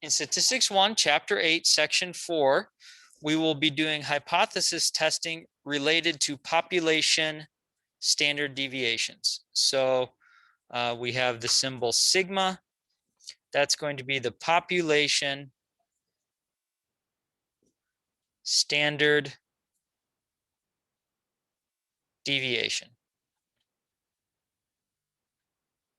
In Statistics 1, Chapter 8, Section 4, we will be doing hypothesis testing related to population standard deviations. So we have the symbol sigma. That's going to be the population standard deviation.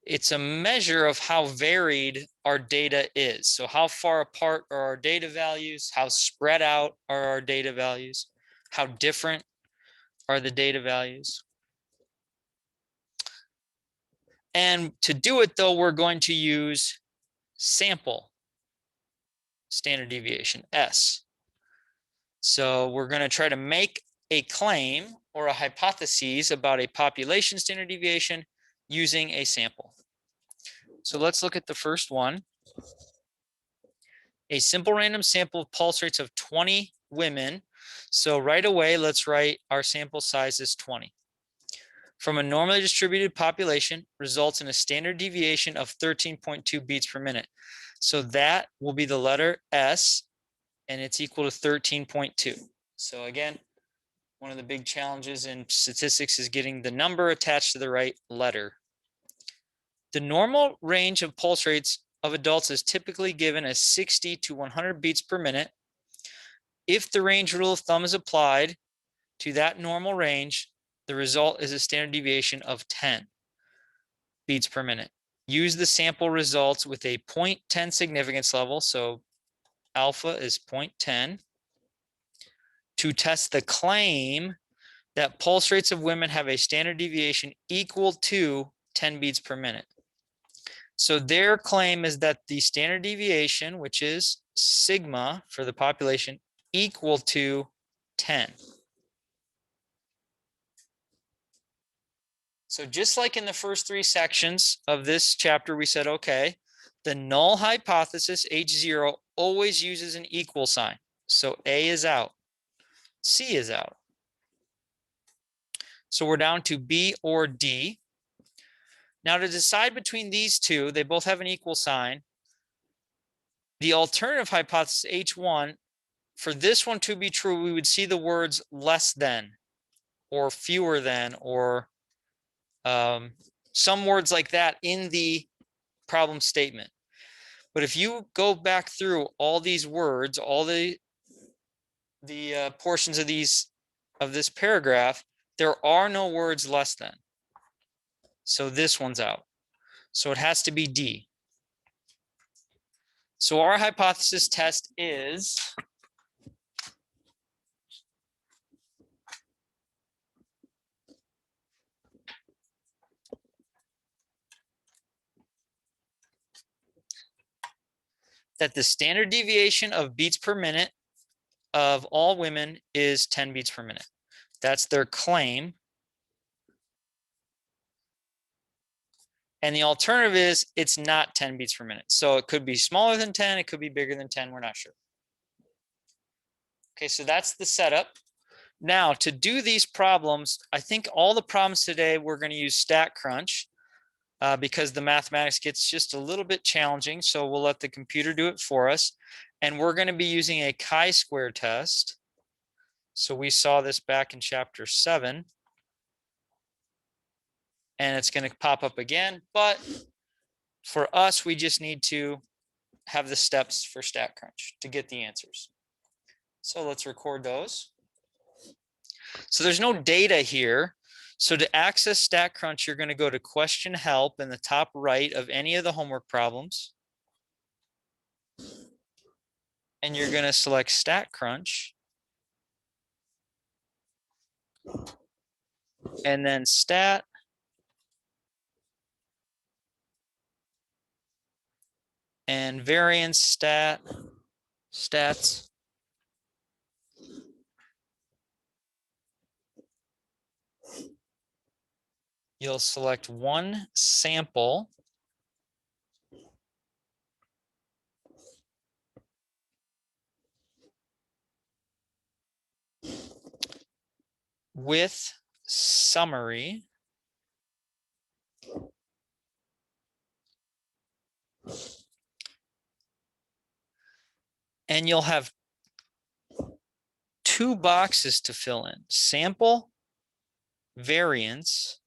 It's a measure of how varied our data is. So how far apart are our data values? How spread out are our data values? How different are the data values? And to do it, though, we're going to use sample standard deviation, S. So we're going to try to make a claim or a hypothesis about a population standard deviation using a sample. So let's look at the first one. A simple random sample of pulse rates of 20 women. So right away, let's write our sample size is 20. From a normally distributed population results in a standard deviation of 13.2 beats per minute. So that will be the letter S, and it's equal to 13.2. So again, one of the big challenges in statistics is getting the number attached to the right letter. The normal range of pulse rates of adults is typically given as 60 to 100 beats per minute. If the range rule of thumb is applied to that normal range, the result is a standard deviation of 10 beats per minute. Use the sample results with a 0.10 significance level, so alpha is 0.10, to test the claim that pulse rates of women have a standard deviation equal to 10 beats per minute. So their claim is that the standard deviation, which is sigma for the population, equal to 10. So just like in the first three sections of this chapter, we said, okay, the null hypothesis, H0, always uses an equal sign. So A is out, C is out. So we're down to B or D. Now to decide between these two, they both have an equal sign. The alternative hypothesis, H1, for this one to be true, we would see the words less than or fewer than or some words like that in the problem statement. But if you go back through all these words, all the portions of this paragraph, there are no words less than. So this one's out. So it has to be D. So our hypothesis test is that the standard deviation of beats per minute of all women is 10 beats per minute. That's their claim. And the alternative is it's not 10 beats per minute. So it could be smaller than 10, it could be bigger than 10, we're not sure. Okay, so that's the setup. Now to do these problems, I think all the problems today we're going to use Statcrunch because the mathematics gets just a little bit challenging. So we'll let the computer do it for us. And we're going to be using a chi-square test. So we saw this back in chapter 7. And it's going to pop up again. But for us, we just need to have the steps for Statcrunch to get the answers. So let's record those. So there's no data here. So to access Statcrunch, you're going to go to question help in the top right of any of the homework problems. And you're going to select Statcrunch. And then stat. And variance stat, stats. You'll select one sample. With summary. and you'll have two boxes to fill in: sample, variance,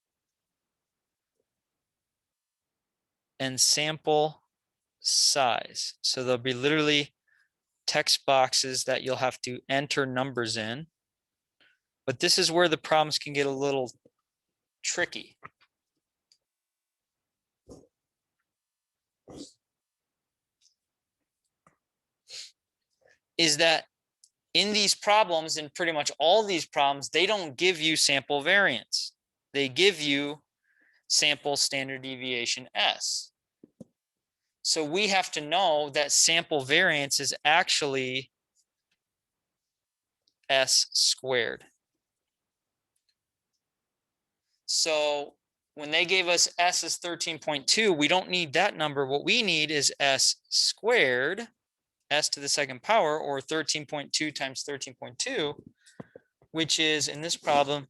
and sample size. So there'll be literally text boxes that you'll have to enter numbers in. But this is where the problems can get a little tricky. Is that in these problems, in pretty much all these problems, they don't give you sample variance. They give you sample standard deviation S. So we have to know that sample variance is actually S squared. So when they gave us S is 13.2, we don't need that number. What we need is S squared, S to the second power, or 13.2 times 13.2, which is, in this problem,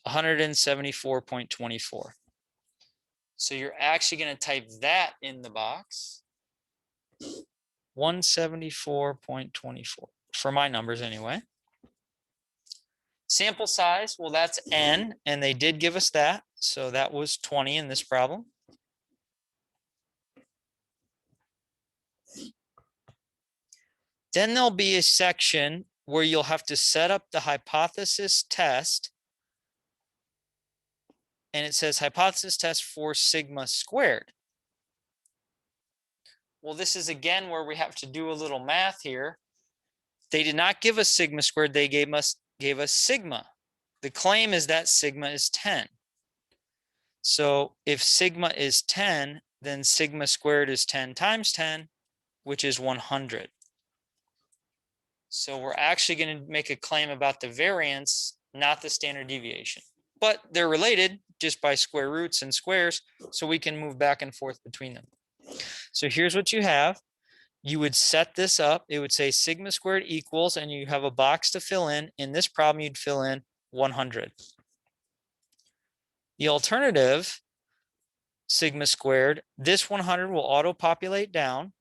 174.24. So you're actually going to type that in the box, 174.24, for my numbers anyway. Sample size, well, that's N, and they did give us that. So that was 20 in this problem. Then there'll be a section where you'll have to set up the hypothesis test. And it says hypothesis test for sigma squared. Well, this is again where we have to do a little math here. They did not give us sigma squared. They gave us sigma. The claim is that sigma is 10. So if sigma is 10, then sigma squared is 10 times 10, which is 100. So we're actually going to make a claim about the variance, not the standard deviation. But they're related just by square roots and squares, so we can move back and forth between them. So here's what you have. You would set this up. It would say sigma squared equals, and you have a box to fill in. In this problem, you'd fill in 100. The alternative, sigma squared, this 100 will auto-populate down.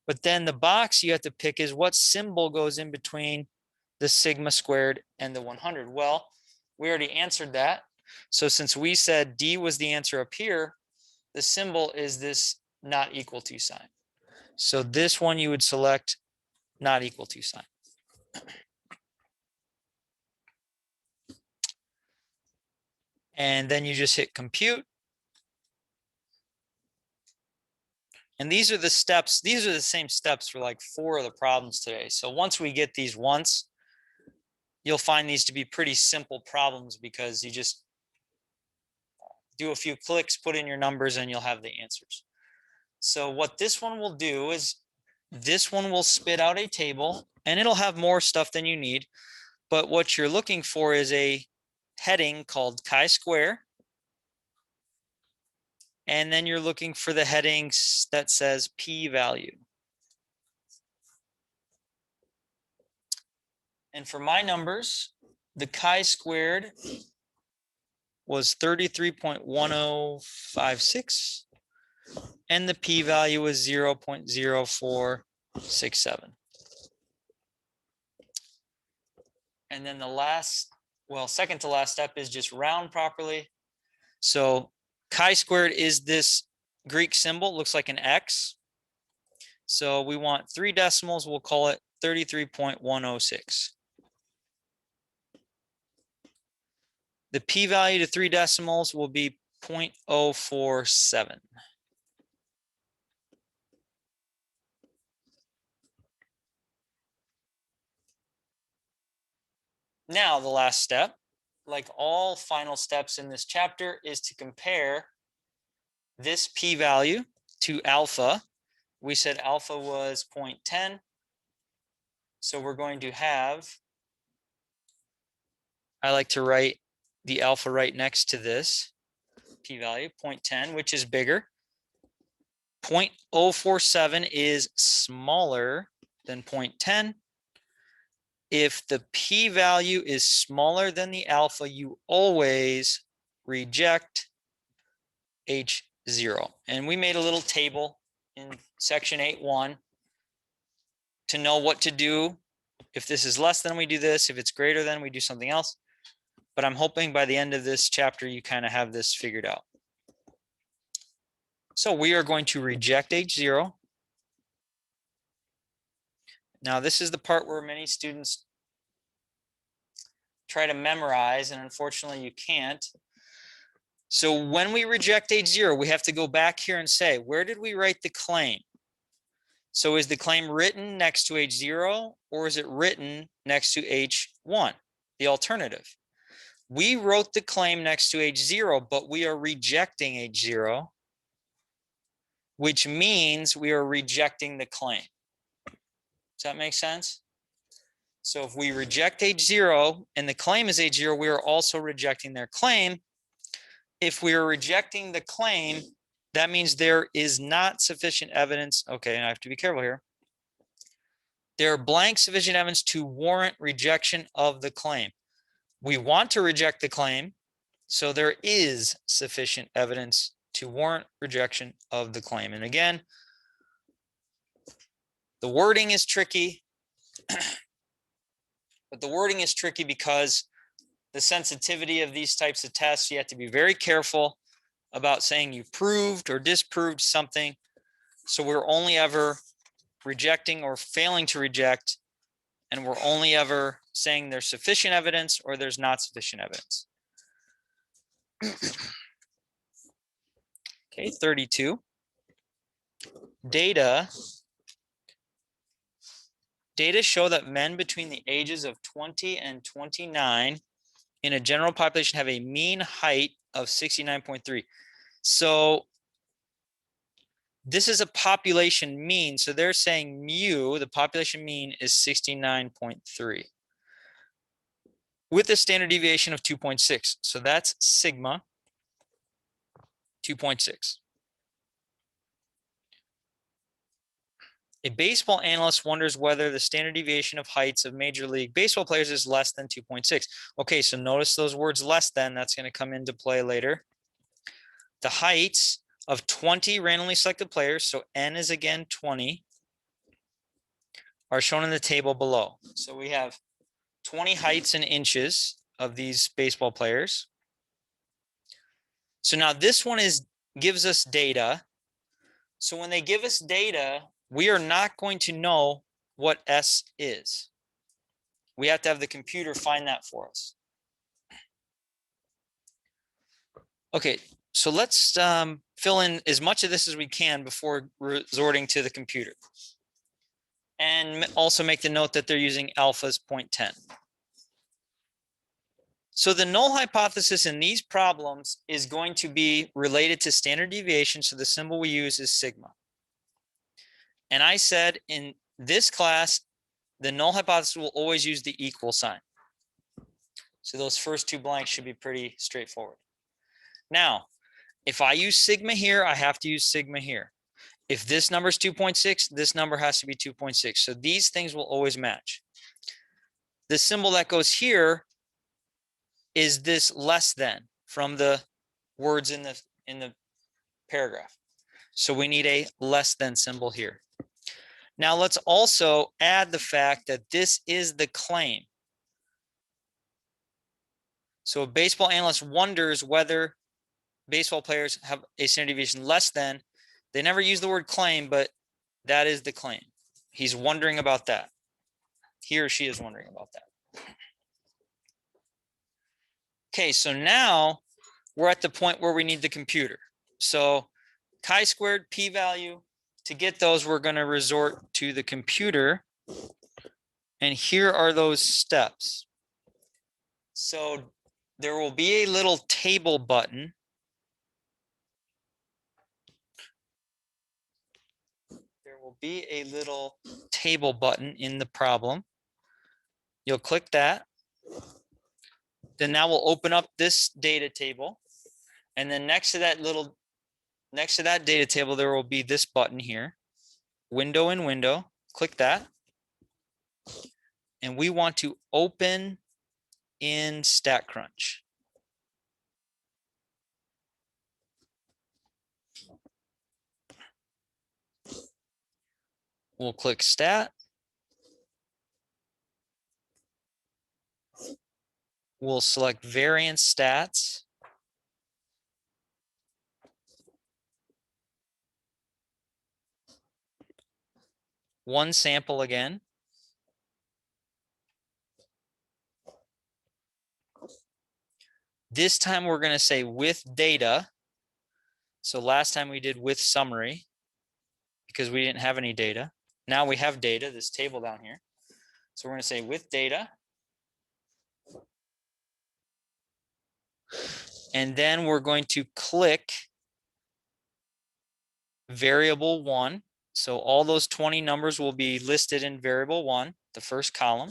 But then the box you have to pick is what symbol goes in between the sigma squared and the 100. Well, we already answered that. So since we said D was the answer up here, the symbol is this not equal to sign. So this one you would select not equal to sign. And then you just hit compute. And these are the steps. These are the same steps for like 4 of the problems today. So once we get these once, you'll find these to be pretty simple problems because you just do a few clicks, put in your numbers, and you'll have the answers. So what this one will do is this one will spit out a table, and it'll have more stuff than you need. But what you're looking for is a heading called chi-square. And then you're looking for the headings that says p-value. And for my numbers, the chi-squared was 33.1056, and the p-value was 0.0467. And then the last, well, second to last step is just round properly. So chi-squared is this Greek symbol, looks like an X. So we want 3 decimals, we'll call it 33.106. The p-value to 3 decimals will be 0.047. Now the last step, like all final steps in this chapter, is to compare this p-value to alpha. We said alpha was 0.10. So we're going to have, I like to write the alpha right next to this p-value, 0.10, which is bigger. 0.047 is smaller than 0.10. If the p-value is smaller than the alpha, you always reject H0. And we made a little table in section 8.1 to know what to do. If this is less than, we do this. If it's greater than, we do something else. But I'm hoping by the end of this chapter, you kind of have this figured out. So we are going to reject H0. Now, this is the part where many students try to memorize, and unfortunately you can't. So when we reject H0, we have to go back here and say, where did we write the claim? So is the claim written next to H0, or is it written next to H1, the alternative? We wrote the claim next to H0, but we are rejecting H0, which means we are rejecting the claim. Does that make sense? So if we reject H0 and the claim is H0, we are also rejecting their claim. If we are rejecting the claim, that means there is not sufficient evidence. Okay, and I have to be careful here. There are blank sufficient evidence to warrant rejection of the claim. We want to reject the claim, so there is sufficient evidence to warrant rejection of the claim. And again, the wording is tricky, but the wording is tricky because the sensitivity of these types of tests, you have to be very careful about saying you proved or disproved something. So we're only ever rejecting or failing to reject, and we're only ever saying there's sufficient evidence or there's not sufficient evidence. Okay, 32. Data show that men between the ages of 20 and 29 in a general population have a mean height of 69.3. So this is a population mean. So they're saying mu, the population mean, is 69.3 with a standard deviation of 2.6. So that's sigma 2.6. A baseball analyst wonders whether the standard deviation of heights of Major League Baseball players is less than 2.6. Okay, so notice those words less than, that's going to come into play later. The heights of 20 randomly selected players, so N is again 20, are shown in the table below. So we have 20 heights in inches of these baseball players. So now this one gives us data. So when they give us data, we are not going to know what S is. We have to have the computer find that for us. Okay, so let's fill in as much of this as we can before resorting to the computer. And also make the note that they're using alphas 0.10. So the null hypothesis in these problems is going to be related to standard deviation. So the symbol we use is sigma. And I said in this class, the null hypothesis will always use the equal sign. So those first two blanks should be pretty straightforward. Now, if I use sigma here, I have to use sigma here. If this number is 2.6, this number has to be 2.6. So these things will always match. The symbol that goes here is this less than from the words in the paragraph. So we need a less than symbol here. Now let's also add the fact that this is the claim. So a baseball analyst wonders whether baseball players have a standard deviation less than. They never use the word claim, but that is the claim. He's wondering about that. He or she is wondering about that. Okay, so now we're at the point where we need the computer. So chi-squared, p-value, to get those, we're going to resort to the computer. And here are those steps. So there will be a little table button. There will be a little table button in the problem. You'll click that. Then that will open up this data table. And then next to that data table, there will be this button here, window in window. Click that. And we want to open in Statcrunch. We'll click Stat. we'll select variance stats. One sample again. This time we're going to say with data. So last time we did with summary because we didn't have any data. Now we have data, this table down here. So we're going to say with data. And then we're going to click variable 1. So all those 20 numbers will be listed in variable 1, the first column.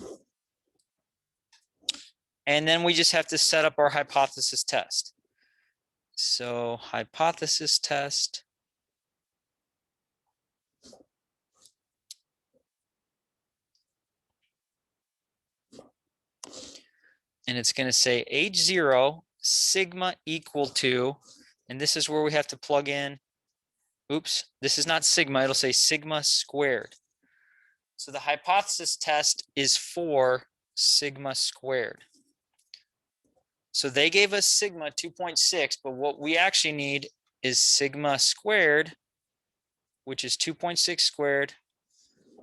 And then we just have to set up our hypothesis test. So hypothesis test. And it's going to say H0 sigma equal to, and this is where we have to plug in, oops, this is not sigma, it'll say sigma squared. So the hypothesis test is for sigma squared. So they gave us sigma 2.6, but what we actually need is sigma squared, which is 2.6 squared.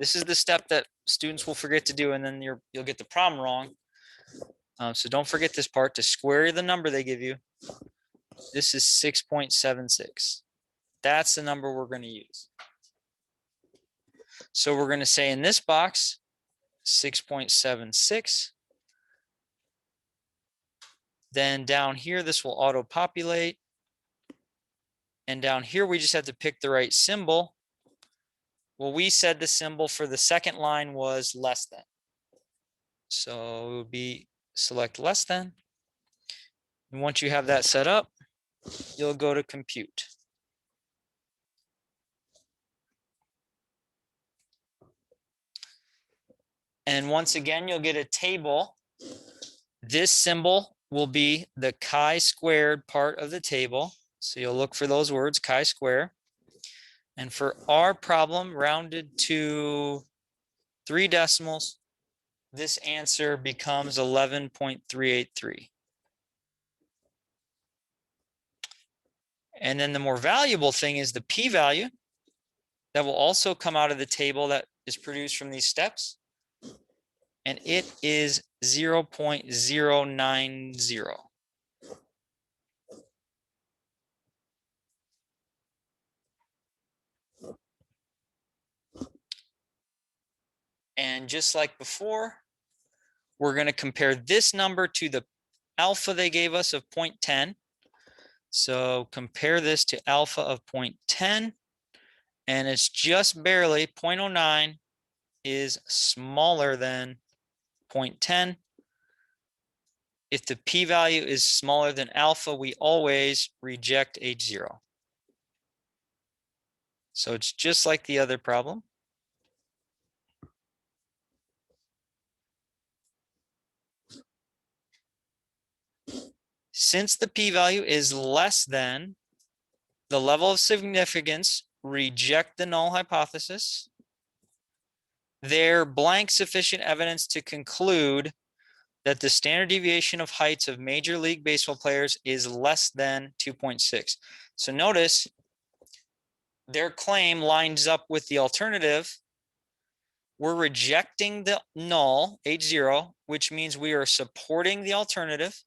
This is the step that students will forget to do, and then you'll get the problem wrong. So don't forget this part, to square the number they give you. This is 6.76. That's the number we're going to use. So we're going to say in this box, 6.76. Then down here, this will auto-populate. And down here, we just have to pick the right symbol. Well, we said the symbol for the second line was less than. So it would be select less than. And once you have that set up, you'll go to compute. And once again, you'll get a table. This symbol will be the chi-squared part of the table. So you'll look for those words, chi-square. And for our problem, rounded to 3 decimals, this answer becomes 11.383. And then the more valuable thing is the p-value that will also come out of the table that is produced from these steps. And it is 0.090. And just like before, we're going to compare this number to the alpha they gave us of 0.10. So compare this to alpha of 0.10, and it's just barely 0.09 is smaller than 0.10. If the p-value is smaller than alpha, we always reject H0. So it's just like the other problem. Since the p-value is less than the level of significance, reject the null hypothesis. They're blank sufficient evidence to conclude that the standard deviation of heights of Major League Baseball players is less than 2.6. So notice their claim lines up with the alternative. We're rejecting the null, H0, which means we are supporting the alternative,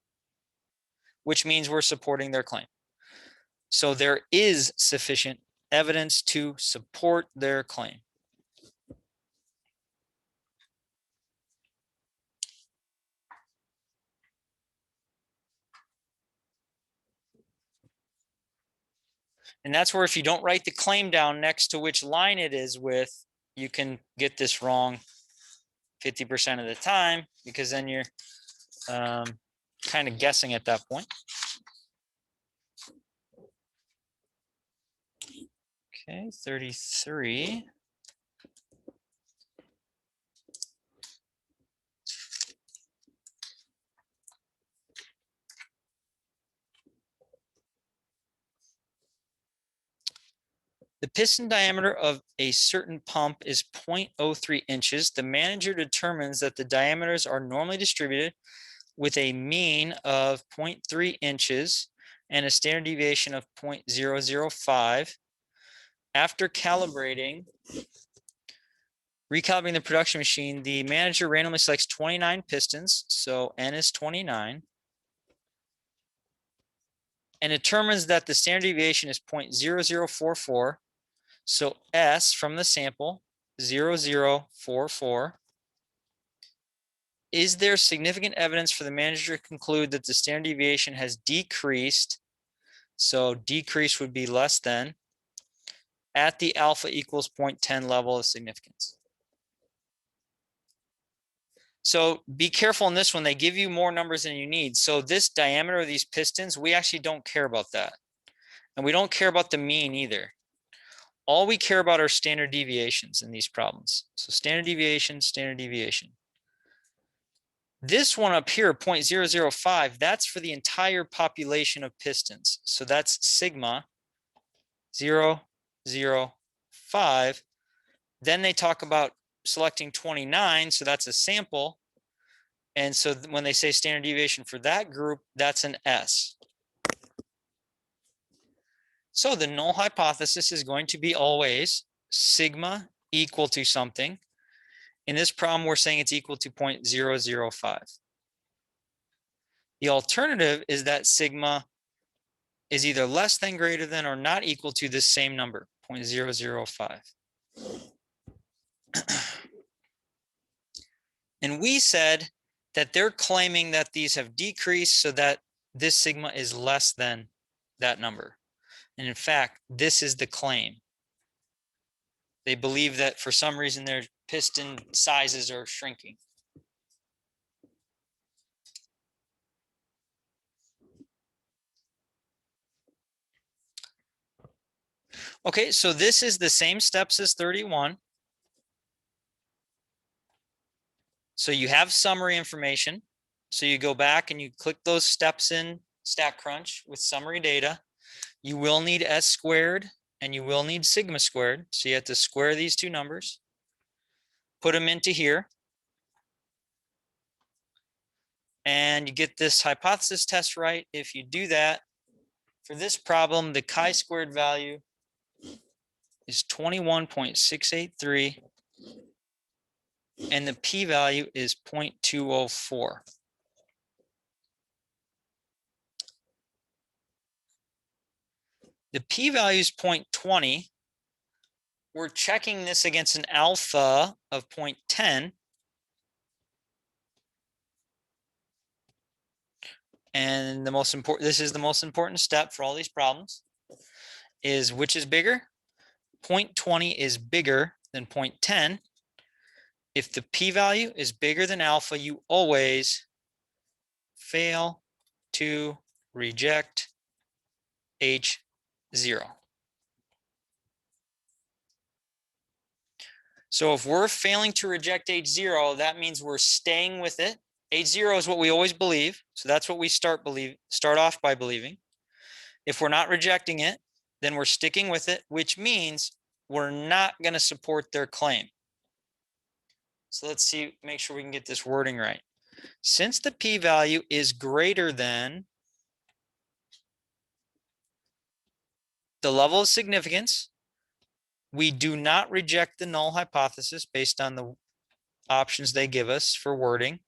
which means we're supporting their claim. So there is sufficient evidence to support their claim. And that's where if you don't write the claim down next to which line it is with, you can get this wrong 50% of the time, because then you're kind of guessing at that point. Okay, 33. The piston diameter of a certain pump is 0.03 inches. The manager determines that the diameters are normally distributed with a mean of 0.3 inches and a standard deviation of 0.005. After recalibrating the production machine, the manager randomly selects 29 pistons, so N is 29, and determines that the standard deviation is 0.0044. So S from the sample, 0044. Is there significant evidence for the manager to conclude that the standard deviation has decreased? So decrease would be less than at the alpha equals 0.10 level of significance. So be careful in this one. They give you more numbers than you need. So this diameter of these pistons, we actually don't care about that. And we don't care about the mean either. All we care about are standard deviations in these problems. So standard deviation, standard deviation. This one up here, 0.005, that's for the entire population of pistons. So that's sigma 0.005. Then they talk about selecting 29, so that's a sample. And so when they say standard deviation for that group, that's an S. So the null hypothesis is going to be always sigma equal to something. In this problem, we're saying it's equal to 0.005. The alternative is that sigma is either less than, greater than, or not equal to this same number, 0.005. And we said that they're claiming that these have decreased so that this sigma is less than that number. And in fact, this is the claim. They believe that for some reason their piston sizes are shrinking. Okay, so this is the same steps as 31. So you have summary information. So you go back and you click those steps in Statcrunch with summary data. You will need S squared and you will need sigma squared. So you have to square these two numbers, put them into here, and you get this hypothesis test right. If you do that, for this problem, the chi-squared value is 21.683, and the p-value is 0.204. The p-value is 0.20. We're checking this against an alpha of 0.10. And the most important, this is the most important step for all these problems, is which is bigger? 0.20 is bigger than 0.10. If the p-value is bigger than alpha, you always fail to reject H0. So if we're failing to reject H0, that means we're staying with it. H0 is what we always believe. So that's what we start off by believing. If we're not rejecting it, then we're sticking with it, which means we're not going to support their claim. So let's see, make sure we can get this wording right. Since the p-value is greater than the level of significance, we do not reject the null hypothesis based on the options they give us for wording.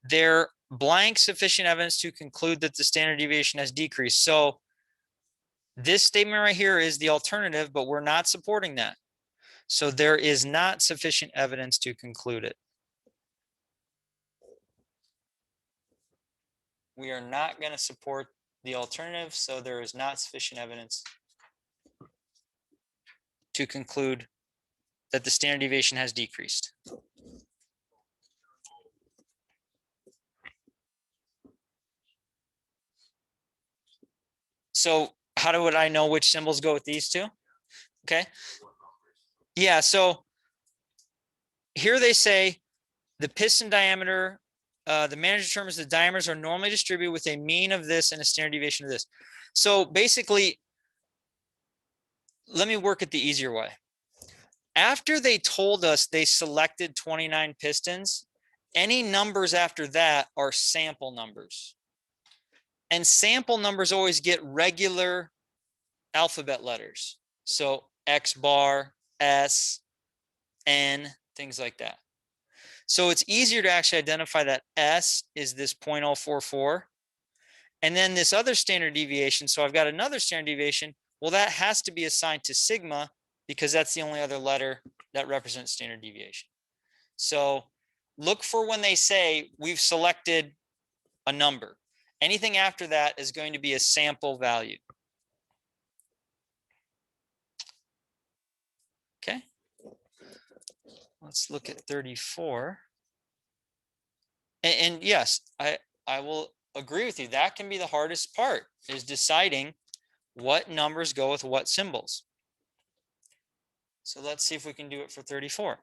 They're blank sufficient evidence to conclude that the standard deviation has decreased. So this statement right here is the alternative, but we're not supporting that. So there is not sufficient evidence to conclude it. We are not going to support the alternative, so there is not sufficient evidence to conclude that the standard deviation has decreased. So how would I know which symbols go with these two? Okay. Yeah, so here they say the piston diameter, the manager determines the diameters are normally distributed with a mean of this and a standard deviation of this. So basically, let me work it the easier way. After they told us they selected 29 pistons, any numbers after that are sample numbers. And sample numbers always get regular alphabet letters. So X bar, S, N, things like that. So it's easier to actually identify that S is this 0.044. And then this other standard deviation. So I've got another standard deviation. Well, that has to be assigned to sigma because that's the only other letter that represents standard deviation. So look for when they say we've selected a number. Anything after that is going to be a sample value. Okay. Let's look at 34. And yes, I will agree with you. That can be the hardest part, is deciding what numbers go with what symbols. So let's see if we can do it for 34.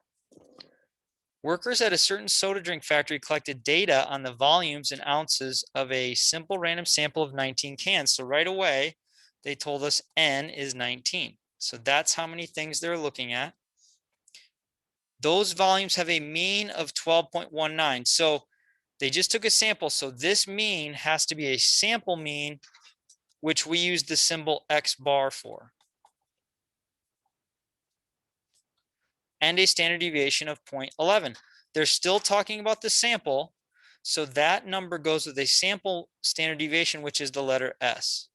Workers at a certain soda drink factory collected data on the volumes and ounces of a simple random sample of 19 cans. So right away, they told us N is 19. So that's how many things they're looking at. Those volumes have a mean of 12.19. So they just took a sample. So this mean has to be a sample mean, which we use the symbol X bar for. And a standard deviation of 0.11. They're still talking about the sample. So that number goes with a sample standard deviation, which is the letter S.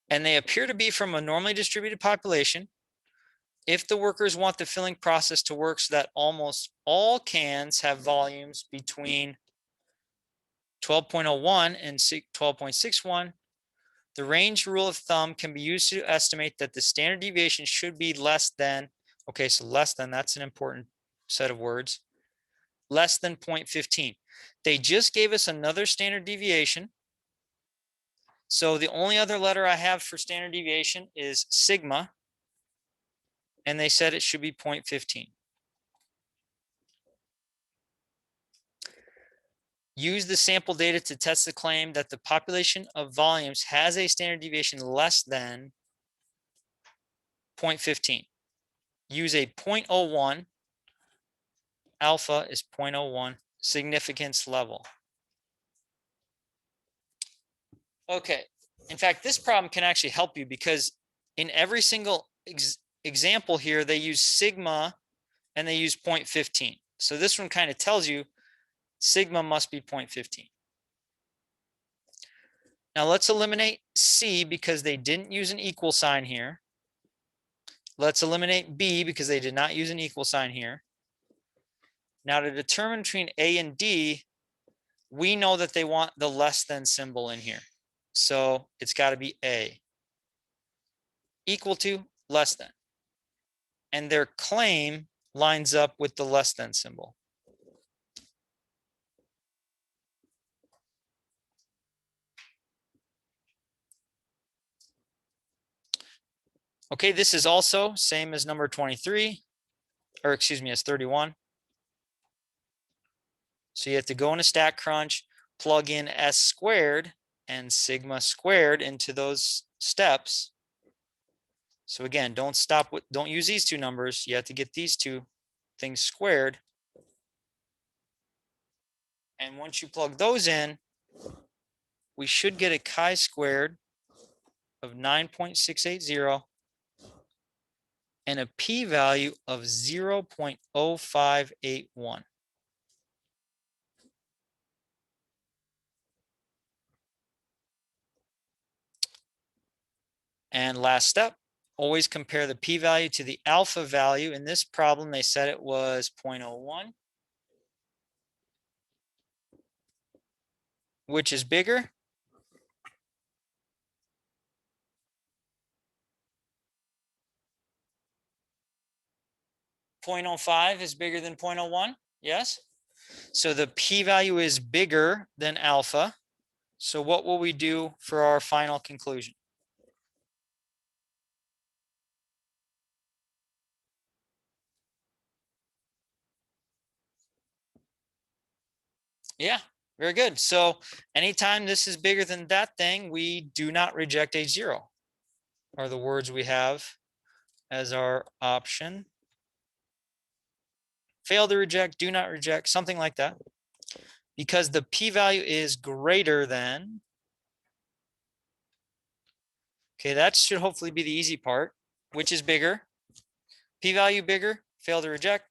And they appear to be from a normally distributed population. If the workers want the filling process to work so that almost all cans have volumes between 12.01 and 12.61, the range rule of thumb can be used to estimate that the standard deviation should be less than, okay, so less than, that's an important set of words, less than 0.15. They just gave us another standard deviation. So the only other letter I have for standard deviation is sigma, and they said it should be 0.15. Use the sample data to test the claim that the population of volumes has a standard deviation less than 0.15. Use a 0.01. Alpha is 0.01 significance level. Okay. In fact, this problem can actually help you because in every single example here, they use sigma and they use 0.15. So this one kind of tells you sigma must be 0.15. Now let's eliminate C because they didn't use an equal sign here. Let's eliminate B because they did not use an equal sign here. Now to determine between A and D, we know that they want the less than symbol in here. So it's got to be A. Equal to, less than. And their claim lines up with the less than symbol. Okay, this is also same as number 23, or excuse me, as 31. So you have to go into Statcrunch, plug in S squared and sigma squared into those steps. So again, don't use these two numbers. You have to get these two things squared. And once you plug those in, we should get a chi-squared of 9.680 and a p-value of 0.0581. And last step, always compare the p-value to the alpha value. In this problem, they said it was 0.01. Which is bigger? .05 is bigger than 0.01, yes? So the p-value is bigger than alpha. So what will we do for our final conclusion? Yeah, very good. So anytime this is bigger than that thing, we do not reject H0. are the words we have as our option. Fail to reject, do not reject, something like that. Because the p-value is greater than. Okay, that should hopefully be the easy part. Which is bigger? P-value bigger, fail to reject.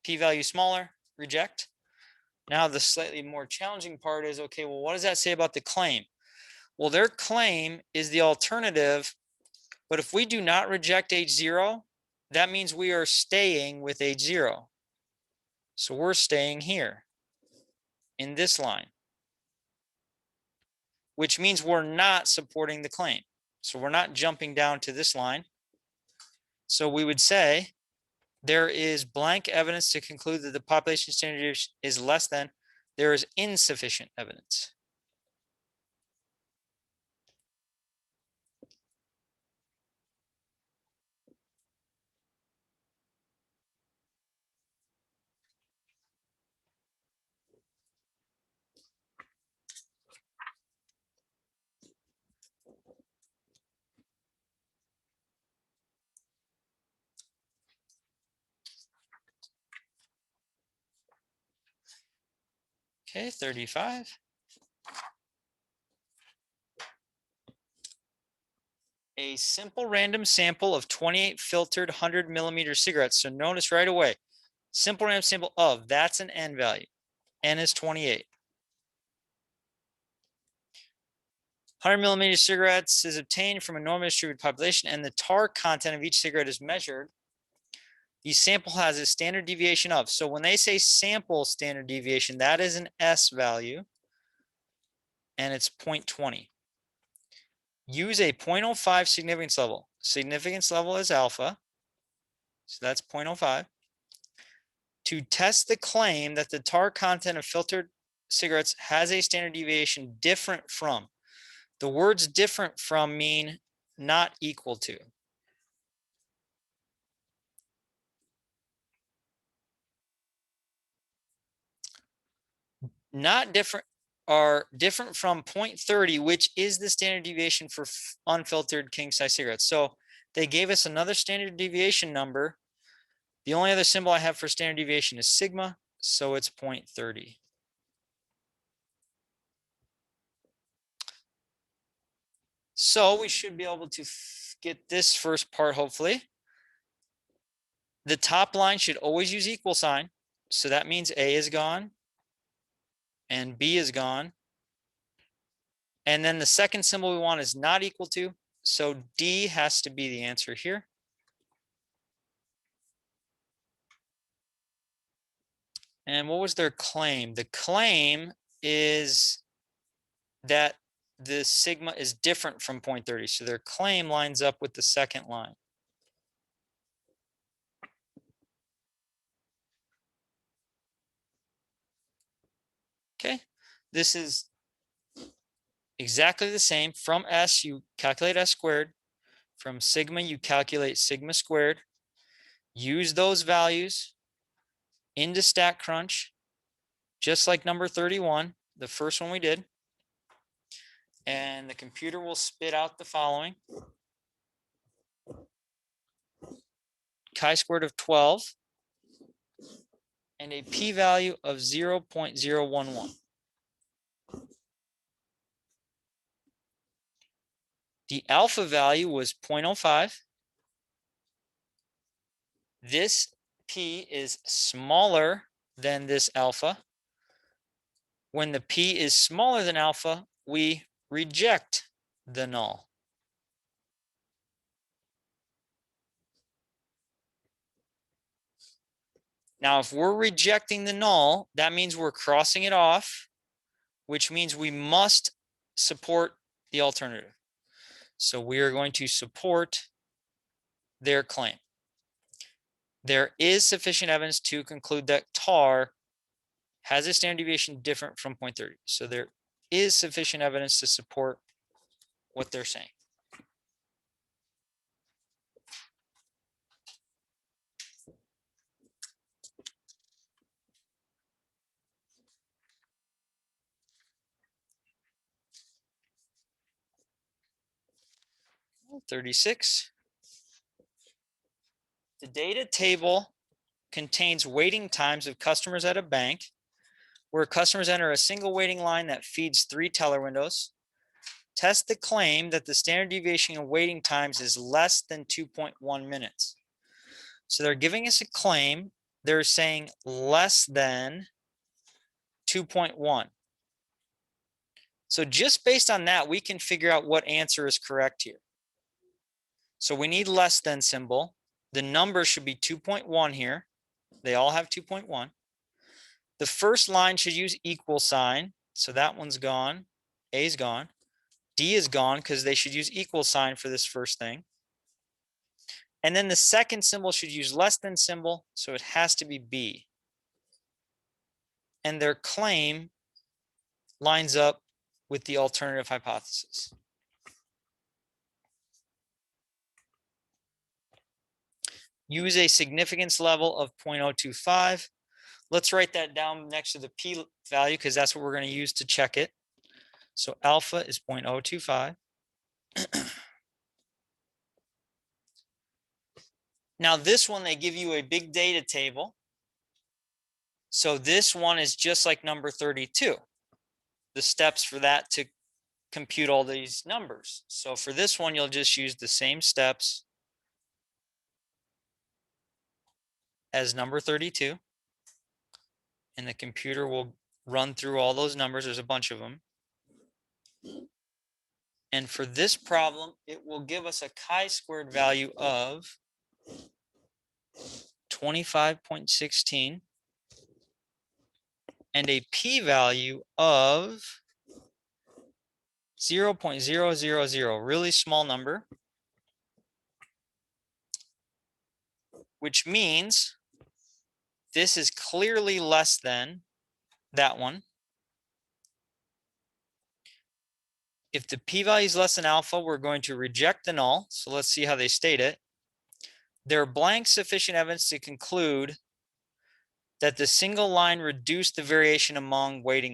P-value smaller, reject. Now the slightly more challenging part is, okay, well, what does that say about the claim? Well, their claim is the alternative, but if we do not reject H0, that means we are staying with H0. So we're staying here in this line, which means we're not supporting the claim. So we're not jumping down to this line. So we would say there is blank evidence to conclude that the population standard deviation is less than. There is insufficient evidence. Okay, 35. A simple random sample of 28 filtered 100mm cigarettes. So notice right away, simple random sample of, that's an N value. N is 28. 100mm cigarettes is obtained from a normally distributed population, and the tar content of each cigarette is measured. The sample has a standard deviation of. So when they say sample standard deviation, that is an S value, and it's 0.20. Use a 0.05 significance level. Significance level is alpha, so that's 0.05. To test the claim that the tar content of filtered cigarettes has a standard deviation different from. The words different from mean not equal to. Not different are different from 0.30, which is the standard deviation for unfiltered king size cigarettes. So they gave us another standard deviation number. The only other symbol I have for standard deviation is sigma, so it's 0.30. So we should be able to get this first part, hopefully. The top line should always use equal sign. So that means A is gone and B is gone. And then the second symbol we want is not equal to. So D has to be the answer here. And what was their claim? The claim is that the sigma is different from 0.30. So their claim lines up with the second line. Okay, this is exactly the same. From S, you calculate S squared. From sigma, you calculate sigma squared. Use those values into Statcrunch, just like number 31, the first one we did. And the computer will spit out the following. Chi-squared of 12 and a p-value of 0.011. The alpha value was 0.05. This p is smaller than this alpha. When the p is smaller than alpha, we reject the null. Now, if we're rejecting the null, that means we're crossing it off, which means we must support the alternative. So we are going to support their claim. There is sufficient evidence to conclude that tar has a standard deviation different from 0.30. So there is sufficient evidence to support what they're saying. example 36. The data table contains waiting times of customers at a bank where customers enter a single waiting line that feeds 3 teller windows. Test the claim that the standard deviation of waiting times is less than 2.1 minutes. So they're giving us a claim. They're saying less than 2.1. So just based on that, we can figure out what answer is correct here. So we need less than symbol. The number should be 2.1 here. They all have 2.1. The first line should use equal sign. So that one's gone. A is gone. D is gone because they should use equal sign for this first thing. And then the second symbol should use less than symbol. So it has to be B. And their claim lines up with the alternative hypothesis. Use a significance level of 0.025. Let's write that down next to the P value because that's what we're going to use to check it. So alpha is 0.025. Now this one, they give you a big data table. So this one is just like number 32. The steps for that to compute all these numbers. So for this one, you'll just use the same steps as number 32. And the computer will run through all those numbers. There's a bunch of them. And for this problem, it will give us a chi-squared value of 25.16 and a p-value of 0.000, really small number, which means this is clearly less than that one. If the p-value is less than alpha, we're going to reject the null. So let's see how they state it. There are blank sufficient evidence to conclude that the single line reduced the variation among waiting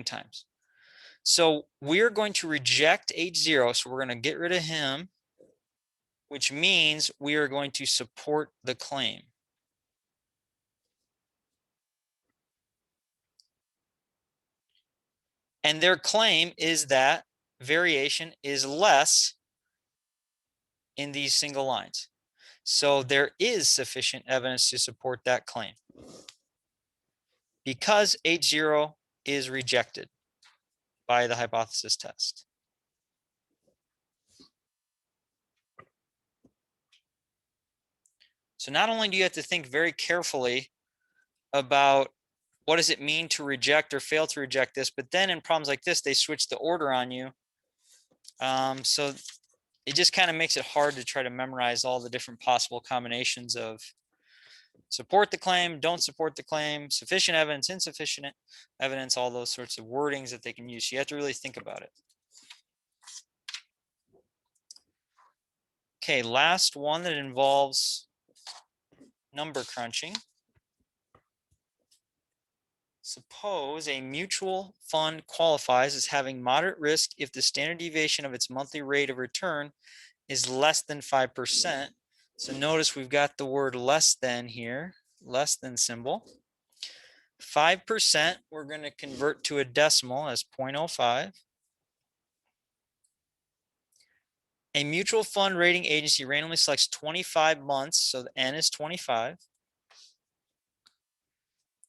times. So we're going to reject H0. So we're going to get rid of him, which means we are going to support the claim. And their claim is that variation is less in these single lines. So there is sufficient evidence to support that claim because H0 is rejected by the hypothesis test. So not only do you have to think very carefully about what does it mean to reject or fail to reject this, but then in problems like this, they switch the order on you. So it just kind of makes it hard to try to memorize all the different possible combinations of support the claim, don't support the claim, sufficient evidence, insufficient evidence, all those sorts of wordings that they can use. So you have to really think about it. Okay, last one that involves number crunching. Suppose a mutual fund qualifies as having moderate risk if the standard deviation of its monthly rate of return is less than 5%. So notice we've got the word less than here, less than symbol. 5%, we're going to convert to a decimal as 0.05. A mutual fund rating agency randomly selects 25 months, so the N is 25.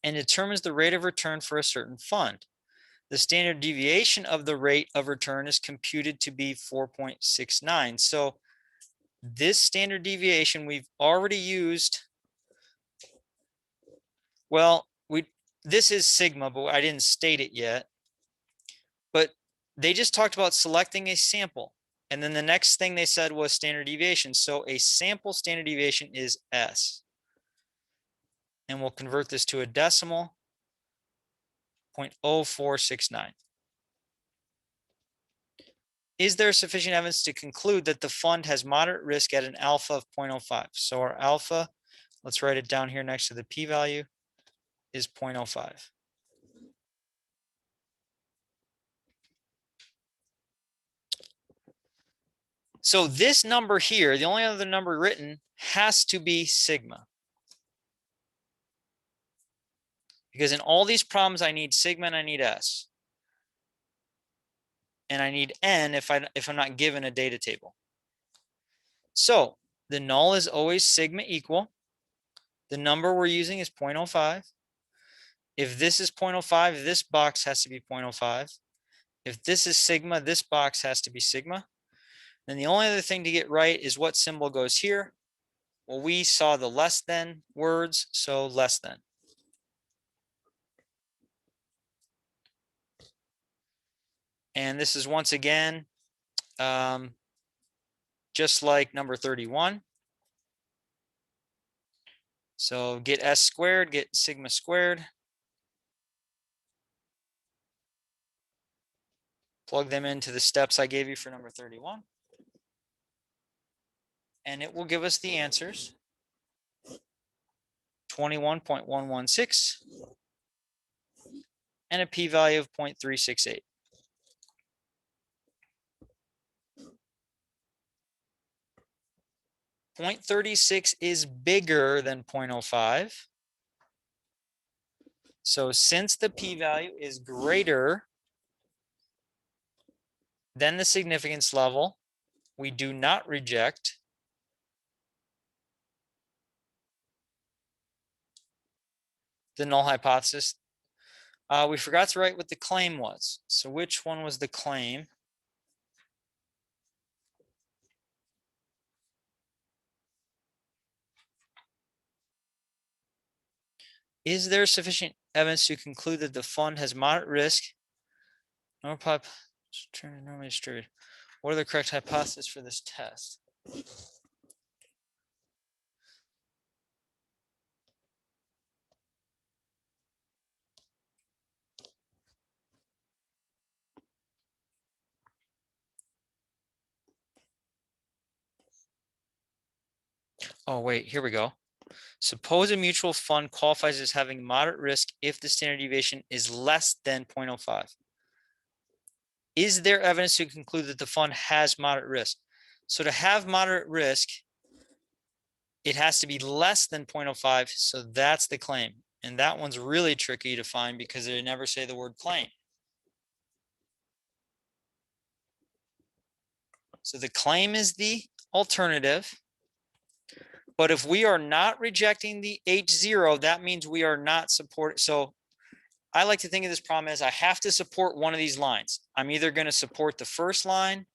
And determines the rate of return for a certain fund. The standard deviation of the rate of return is computed to be 4.69. So this standard deviation we've already used. Well, this is sigma, but I didn't state it yet. But they just talked about selecting a sample. And then the next thing they said was standard deviation. So a sample standard deviation is S. And we'll convert this to a decimal, 0.0469. Is there sufficient evidence to conclude that the fund has moderate risk at an alpha of 0.05? So our alpha, let's write it down here next to the p-value, is 0.05. So this number here, the only other number written, has to be sigma. Because in all these problems, I need sigma and I need S. And I need N if I'm not given a data table. So the null is always sigma equal. The number we're using is 0.05. If this is 0.05, this box has to be 0.05. If this is sigma, this box has to be sigma. Then the only other thing to get right is what symbol goes here. Well, we saw the less than words, so less than. And this is once again, just like number 31. So get S squared, get sigma squared. Plug them into the steps I gave you for number 31. And it will give us the answers. 21.116 and a p-value of 0.368. .36 is bigger than 0.05. So since the p-value is greater than the significance level, we do not reject the null hypothesis. We forgot to write what the claim was. So which one was the claim? Is there sufficient evidence to conclude that the fund has moderate risk? Normally distributed. What are the correct hypotheses for this test? Oh, wait, here we go. Suppose a mutual fund qualifies as having moderate risk if the standard deviation is less than 0.05. Is there evidence to conclude that the fund has moderate risk? So to have moderate risk, it has to be less than 0.05. So that's the claim. And that one's really tricky to find because they never say the word claim. So the claim is the alternative. But if we are not rejecting the H0, that means we are not supporting. So I like to think of this problem as I have to support one of these lines. I'm either going to support the first line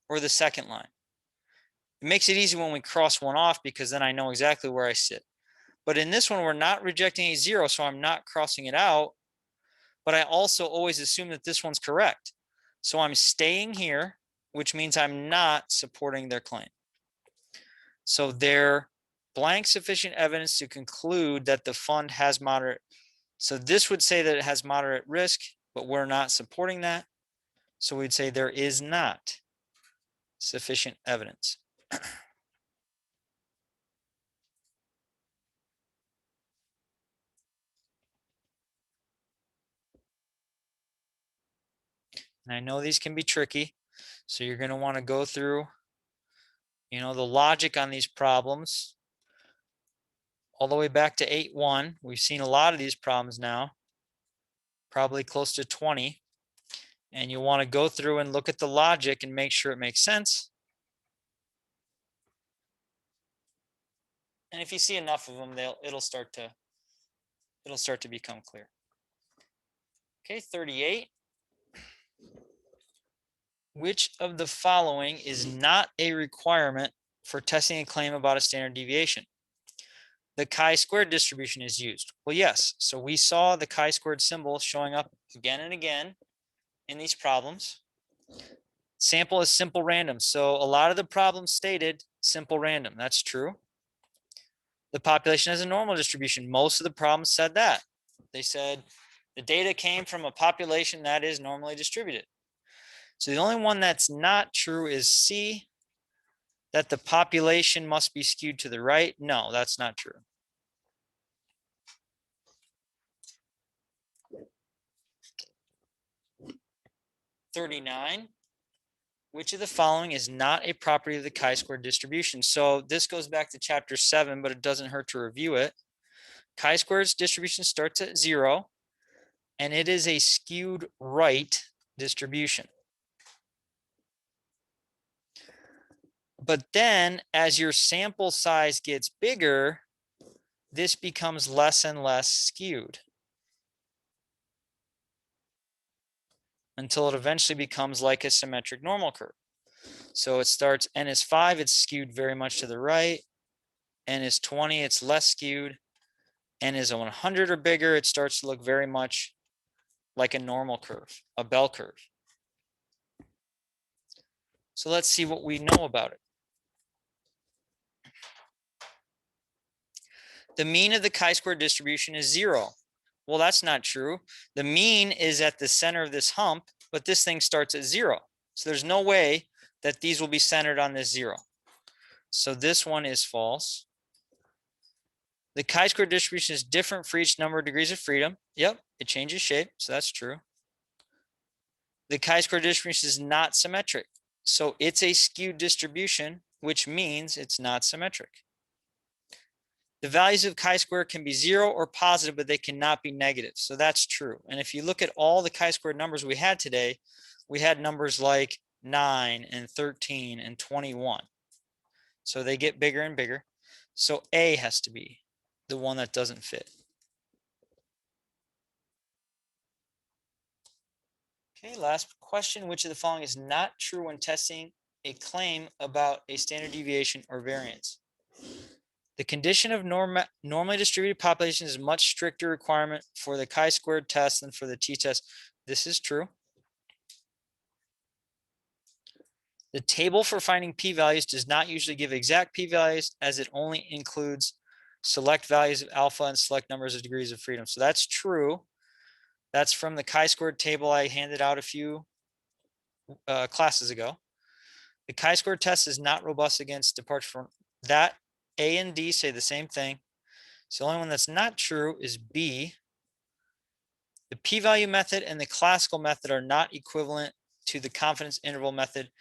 or the second line. It makes it easy when we cross one off because then I know exactly where I sit. But in this one, we're not rejecting H0, so I'm not crossing it out. But I also always assume that this one's correct. So I'm staying here, which means I'm not supporting their claim. So they're blank sufficient evidence to conclude that the fund has moderate. So this would say that it has moderate risk, but we're not supporting that. So we'd say there is not sufficient evidence. And I know these can be tricky. So you're going to want to go through, the logic on these problems all the way back to 8.1. We've seen a lot of these problems now, probably close to 20. And you want to go through and look at the logic and make sure it makes sense. And if you see enough of them, it'll start to become clear. Okay, 38. Which of the following is not a requirement for testing a claim about a standard deviation? The chi-squared distribution is used. Well, yes. So we saw the chi-squared symbol showing up again and again in these problems. Sample is simple random. So a lot of the problems stated simple random. That's true. The population has a normal distribution. Most of the problems said that. They said the data came from a population that is normally distributed. So the only one that's not true is C, that the population must be skewed to the right. No, that's not true. $39. Which of the following is not a property of the chi-square distribution? So this goes back to chapter 7, but it doesn't hurt to review it. Chi-square's distribution starts at 0, and it is a skewed right distribution. But then as your sample size gets bigger, this becomes less and less skewed until it eventually becomes like a symmetric normal curve. So it starts, n is 5, it's skewed very much to the right. N is 20, it's less skewed. N is 100 or bigger, it starts to look very much like a normal curve, a bell curve. So let's see what we know about it. The mean of the chi-square distribution is 0. Well, that's not true. The mean is at the center of this hump, but this thing starts at 0. So there's no way that these will be centered on this 0. So this one is false. The chi-square distribution is different for each number of degrees of freedom. Yep, it changes shape, so that's true. The chi-square distribution is not symmetric. So it's a skewed distribution, which means it's not symmetric. The values of chi-square can be 0 or positive, but they cannot be negative. So that's true. And if you look at all the chi-square numbers we had today, we had numbers like 9 and 13 and 21. So they get bigger and bigger. So A has to be the one that doesn't fit. Okay, last question. Which of the following is not true when testing a claim about a standard deviation or variance? The condition of normally distributed population is a much stricter requirement for the chi-squared test than for the t-test. This is true. The table for finding p-values does not usually give exact p-values, as it only includes select values of alpha and select numbers of degrees of freedom. So that's true. That's from the chi-squared table I handed out a few classes ago. The chi-squared test is not robust against departure from that. A and D say the same thing. So the only one that's not true is B. The p-value method and the classical method are not equivalent to the confidence interval method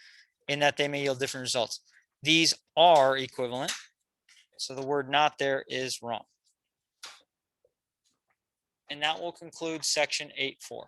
in that they may yield different results. These are equivalent. So the word not there is wrong. And that will conclude section 8.4.